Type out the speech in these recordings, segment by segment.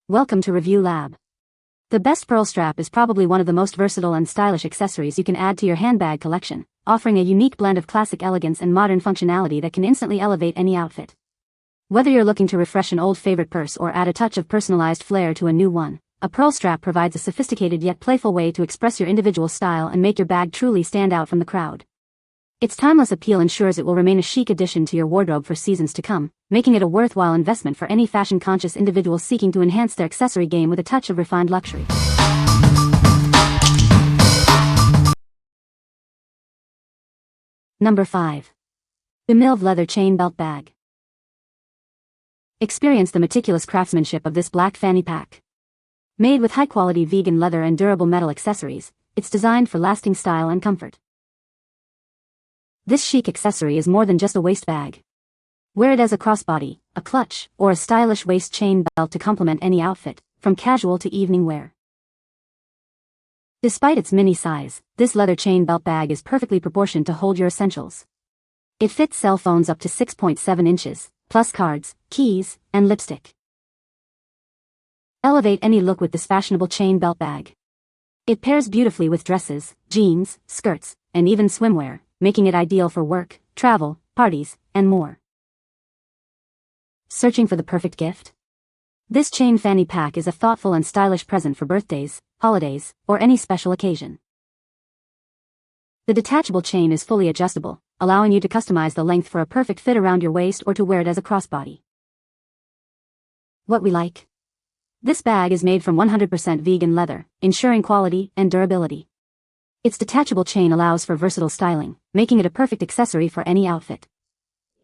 Welcome to Review Lab. The best pearl strap is probably one of the most versatile and stylish accessories you can add to your handbag collection, offering a unique blend of classic elegance and modern functionality that can instantly elevate any outfit. Whether you're looking to refresh an old favorite purse or add a touch of personalized flair to a new one, a pearl strap provides a sophisticated yet playful way to express your individual style and make your bag truly stand out from the crowd. Its timeless appeal ensures it will remain a chic addition to your wardrobe for seasons to come, making it a worthwhile investment for any fashion-conscious individual seeking to enhance their accessory game with a touch of refined luxury. Number 5. BEMYLV Leather Chain Belt Bag. Experience the meticulous craftsmanship of this black fanny pack. Made with high-quality vegan leather and durable metal accessories, it's designed for lasting style and comfort. This chic accessory is more than just a waist bag. Wear it as a crossbody, a clutch, or a stylish waist chain belt to complement any outfit, from casual to evening wear. Despite its mini size, this leather chain belt bag is perfectly proportioned to hold your essentials. It fits cell phones up to 6.7 inches, plus cards, keys, and lipstick. Elevate any look with this fashionable chain belt bag. It pairs beautifully with dresses, jeans, skirts, and even swimwear, making it ideal for work, travel, parties, and more. Searching for the perfect gift? This chain fanny pack is a thoughtful and stylish present for birthdays, holidays, or any special occasion. The detachable chain is fully adjustable, allowing you to customize the length for a perfect fit around your waist or to wear it as a crossbody. What we like? This bag is made from 100% vegan leather, ensuring quality and durability. Its detachable chain allows for versatile styling, making it a perfect accessory for any outfit.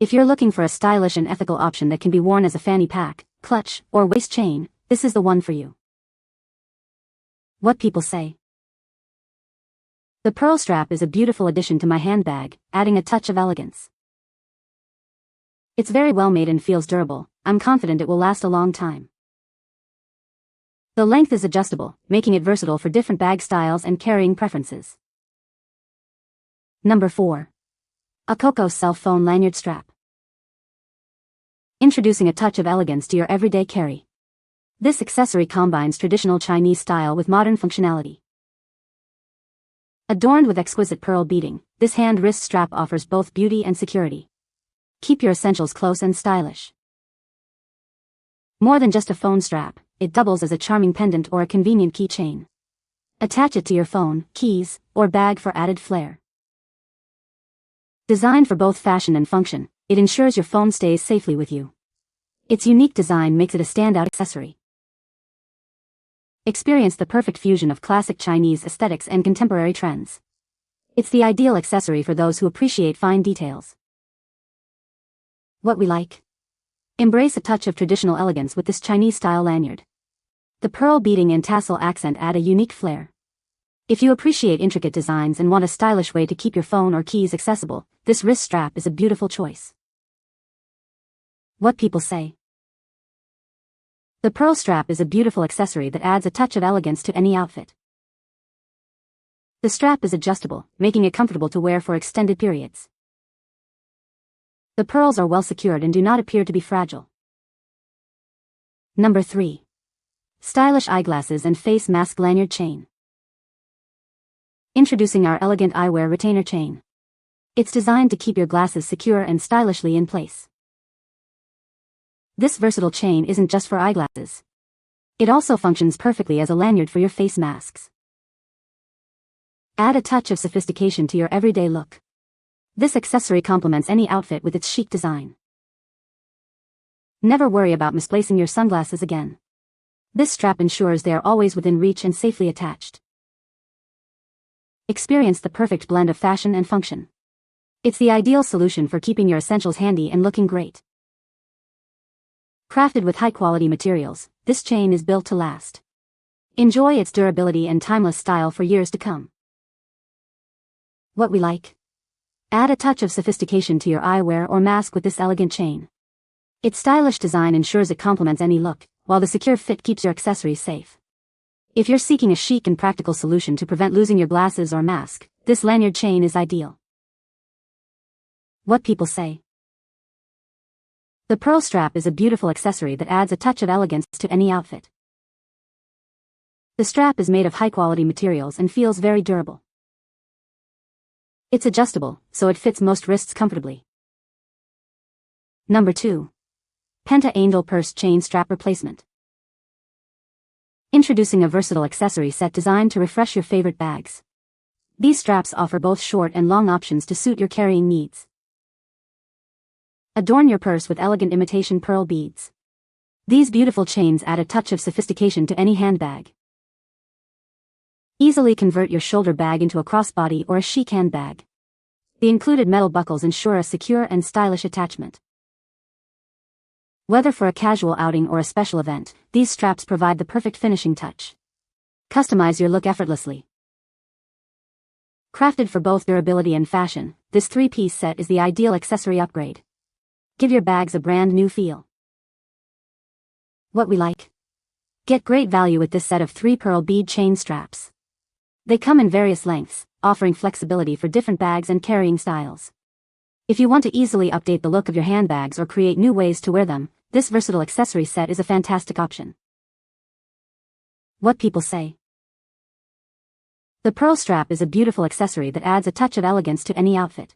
If you're looking for a stylish and ethical option that can be worn as a fanny pack, clutch, or waist chain, this is the one for you. What people say. The pearl strap is a beautiful addition to my handbag, adding a touch of elegance. It's very well made and feels durable. I'm confident it will last a long time. The length is adjustable, making it versatile for different bag styles and carrying preferences. Number 4. UKCOCO Cell Phone Lanyard Strap. Introducing a touch of elegance to your everyday carry. This accessory combines traditional Chinese style with modern functionality. Adorned with exquisite pearl beading, this hand-wrist strap offers both beauty and security. Keep your essentials close and stylish. More than just a phone strap, it doubles as a charming pendant or a convenient keychain. Attach it to your phone, keys, or bag for added flair. Designed for both fashion and function, it ensures your phone stays safely with you. Its unique design makes it a standout accessory. Experience the perfect fusion of classic Chinese aesthetics and contemporary trends. It's the ideal accessory for those who appreciate fine details. What we like? Embrace a touch of traditional elegance with this Chinese-style lanyard. The pearl beading and tassel accent add a unique flair. If you appreciate intricate designs and want a stylish way to keep your phone or keys accessible, this wrist strap is a beautiful choice. What people say. The pearl strap is a beautiful accessory that adds a touch of elegance to any outfit. The strap is adjustable, making it comfortable to wear for extended periods. The pearls are well secured and do not appear to be fragile. Number 3. Stylish eyeglasses and face mask lanyard chain. Introducing our elegant eyewear retainer chain. It's designed to keep your glasses secure and stylishly in place. This versatile chain isn't just for eyeglasses. It also functions perfectly as a lanyard for your face masks. Add a touch of sophistication to your everyday look. This accessory complements any outfit with its chic design. Never worry about misplacing your sunglasses again. This strap ensures they are always within reach and safely attached. Experience the perfect blend of fashion and function. It's the ideal solution for keeping your essentials handy and looking great. Crafted with high-quality materials, this chain is built to last. Enjoy its durability and timeless style for years to come. What we like? Add a touch of sophistication to your eyewear or mask with this elegant chain. Its stylish design ensures it complements any look, while the secure fit keeps your accessories safe. If you're seeking a chic and practical solution to prevent losing your glasses or mask, this lanyard chain is ideal. What people say. The pearl strap is a beautiful accessory that adds a touch of elegance to any outfit. The strap is made of high-quality materials and feels very durable. It's adjustable, so it fits most wrists comfortably. Number 2. PENTA Angel Purse Chain Strap Replacement. Introducing a versatile accessory set designed to refresh your favorite bags. These straps offer both short and long options to suit your carrying needs. Adorn your purse with elegant imitation pearl beads. These beautiful chains add a touch of sophistication to any handbag. Easily convert your shoulder bag into a crossbody or a chic handbag. The included metal buckles ensure a secure and stylish attachment. Whether for a casual outing or a special event, these straps provide the perfect finishing touch. Customize your look effortlessly. Crafted for both durability and fashion, this 3-piece set is the ideal accessory upgrade. Give your bags a brand new feel. What we like? Get great value with this set of 3 pearl bead chain straps. They come in various lengths, offering flexibility for different bags and carrying styles. If you want to easily update the look of your handbags or create new ways to wear them, this versatile accessory set is a fantastic option. What people say. The pearl strap is a beautiful accessory that adds a touch of elegance to any outfit.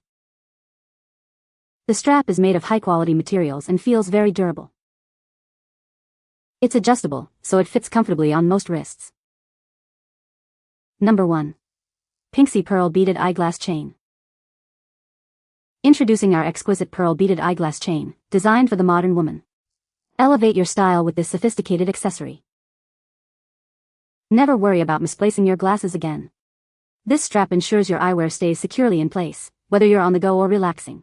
The strap is made of high-quality materials and feels very durable. It's adjustable, so it fits comfortably on most wrists. Number 1. PINKSEE Pearl Beaded Eyeglass Chain. Introducing our exquisite pearl beaded eyeglass chain, designed for the modern woman. Elevate your style with this sophisticated accessory. Never worry about misplacing your glasses again. This strap ensures your eyewear stays securely in place, whether you're on the go or relaxing.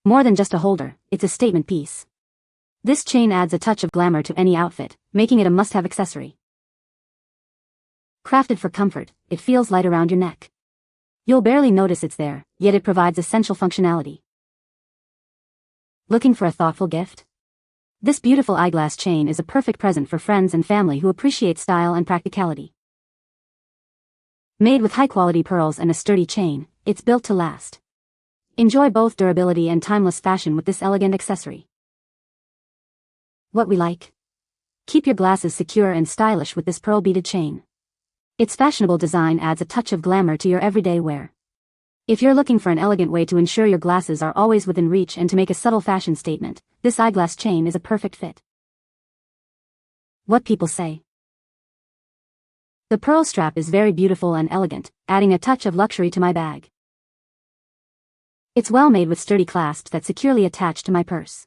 More than just a holder, it's a statement piece. This chain adds a touch of glamour to any outfit, making it a must-have accessory. Crafted for comfort, it feels light around your neck. You'll barely notice it's there, yet it provides essential functionality. Looking for a thoughtful gift? This beautiful eyeglass chain is a perfect present for friends and family who appreciate style and practicality. Made with high-quality pearls and a sturdy chain, it's built to last. Enjoy both durability and timeless fashion with this elegant accessory. What we like? Keep your glasses secure and stylish with this pearl beaded chain. Its fashionable design adds a touch of glamour to your everyday wear. If you're looking for an elegant way to ensure your glasses are always within reach and to make a subtle fashion statement, this eyeglass chain is a perfect fit. What people say. The pearl strap is very beautiful and elegant, adding a touch of luxury to my bag. It's well made with sturdy clasps that securely attach to my purse.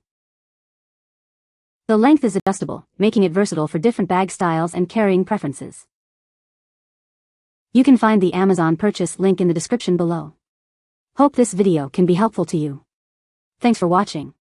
The length is adjustable, making it versatile for different bag styles and carrying preferences. You can find the Amazon purchase link in the description below. Hope this video can be helpful to you. Thanks for watching.